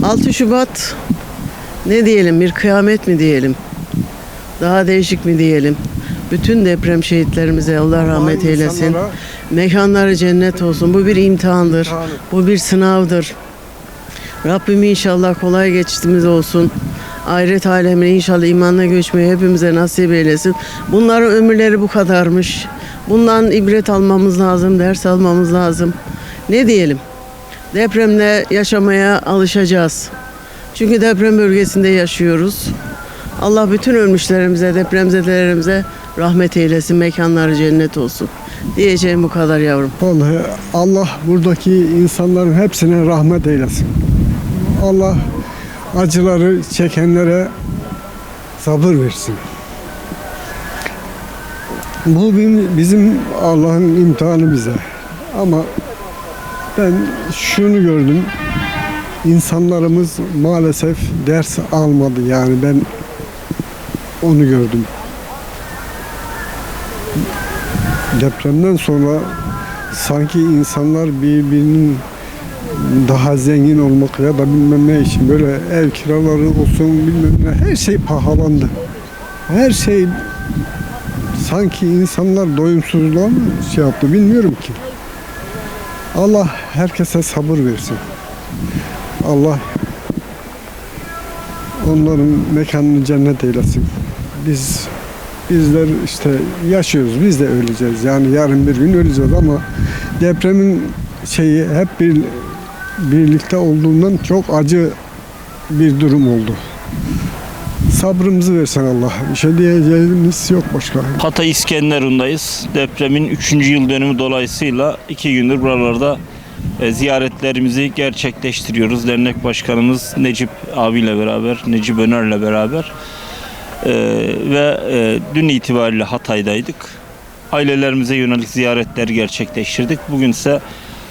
...6 Şubat ne diyelim, bir kıyamet mi diyelim, daha değişik mi diyelim? Bütün deprem şehitlerimize Allah rahmet eylesin. Mekanları cennet olsun. Bu bir imtihandır. Bu bir sınavdır. Rabbim inşallah kolay geçişimiz olsun. Ahiret alemine inşallah imanla göçmeyi hepimize nasip eylesin. Bunların ömürleri bu kadarmış. Bundan ibret almamız lazım, ders almamız lazım. Ne diyelim? Depremle yaşamaya alışacağız. Çünkü deprem bölgesinde yaşıyoruz. Allah bütün ölmüşlerimize, depremzedelerimize rahmet eylesin, mekanları cennet olsun. Diyeceğim bu kadar yavrum. Vallahi Allah buradaki insanların hepsine rahmet eylesin. Allah acıları çekenlere sabır versin. Bu bizim Allah'ın imtihanı bize. Ama ben şunu gördüm. İnsanlarımız maalesef ders almadı, yani ben onu gördüm. Depremden sonra sanki insanlar birbirinin daha zengin olmak ya da bilmem ne için böyle ev kiraları olsun bilmem ne, her şey pahalandı. Her şey sanki insanlar doyumsuzluğa mı şey yaptı bilmiyorum ki. Allah herkese sabır versin. Allah onların mekanını cennet eylesin. Bizler işte yaşıyoruz, biz de öleceğiz. Yani yarın bir gün öleceğiz ama depremin şeyi hep birlikte olduğundan çok acı bir durum oldu. Sabrımızı versin Allah. Bir şey diyeceğimiz yok başka. Hatay İskenderun'dayız. Depremin 3. yıl dönümü dolayısıyla 2 gündür buralarda ziyaretlerimizi gerçekleştiriyoruz. Dernek Başkanımız Necip abiyle beraber, Necip Öner'le beraber ve dün itibariyle Hatay'daydık. Ailelerimize yönelik ziyaretler gerçekleştirdik. Bugün ise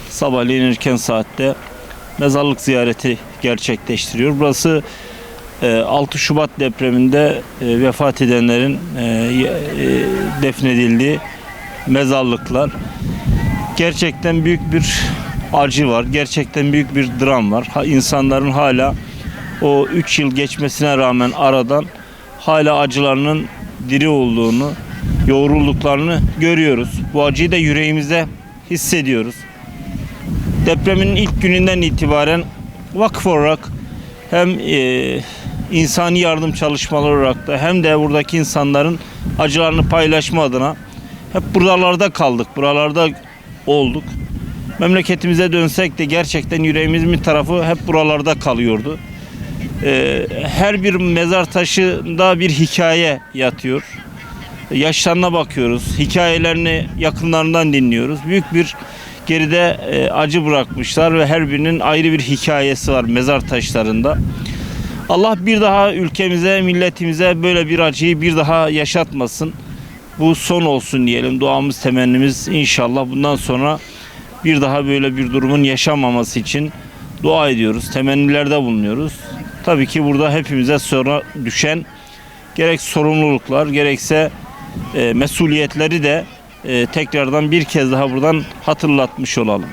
sabahleyin erken saatte mezarlık ziyareti gerçekleştiriyor. Burası 6 Şubat depreminde vefat edenlerin defnedildiği mezarlıklar. Gerçekten büyük bir acı var. Gerçekten büyük bir dram var. İnsanların hala o 3 yıl geçmesine rağmen aradan hala acılarının diri olduğunu, yoğrulduklarını görüyoruz. Bu acıyı da yüreğimizde hissediyoruz. Depremin ilk gününden itibaren vakıf olarak hem insani yardım çalışmaları olarak da hem de buradaki insanların acılarını paylaşma adına hep buralarda kaldık, buralarda olduk. Memleketimize dönsek de gerçekten yüreğimizin bir tarafı hep buralarda kalıyordu. Her bir mezar taşında bir hikaye yatıyor. Yaşlarına bakıyoruz, hikayelerini yakınlarından dinliyoruz. Büyük bir geride acı bırakmışlar ve her birinin ayrı bir hikayesi var mezar taşlarında. Allah bir daha ülkemize, milletimize böyle bir acıyı bir daha yaşatmasın. Bu son olsun diyelim. Duamız, temennimiz inşallah bundan sonra bir daha böyle bir durumun yaşanmaması için dua ediyoruz. Temennilerde bulunuyoruz. Tabii ki burada hepimize sonra düşen gerek sorumluluklar gerekse mesuliyetleri de tekrardan bir kez daha buradan hatırlatmış olalım.